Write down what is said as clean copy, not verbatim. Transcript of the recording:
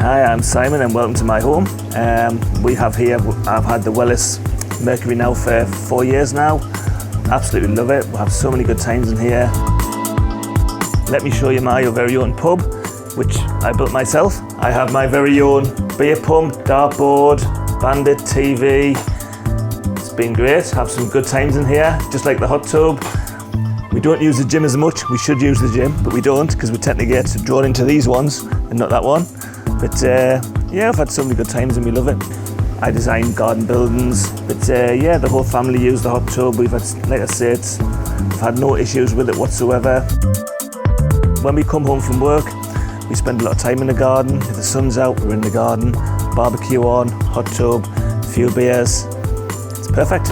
Hi, I'm Simon and welcome to my home. I've had the Wellis Mercury now for 4 years now. Absolutely love it. We have so many good times in here. Let me show you my very own pub, which I built myself. I have my very own beer pump, dartboard, bandit TV. It's been great. Have some good times in here, just like the hot tub. We don't use the gym as much. We should use the gym, but we don't because we tend to get drawn into these ones and not that one. But yeah, I've had so many good times and we love it. I design garden buildings, but yeah, the whole family use the hot tub. We've had, like I said, we've had no issues with it whatsoever. When we come home from work, we spend a lot of time in the garden. If the sun's out, we're in the garden, barbecue on, hot tub, a few beers. It's perfect.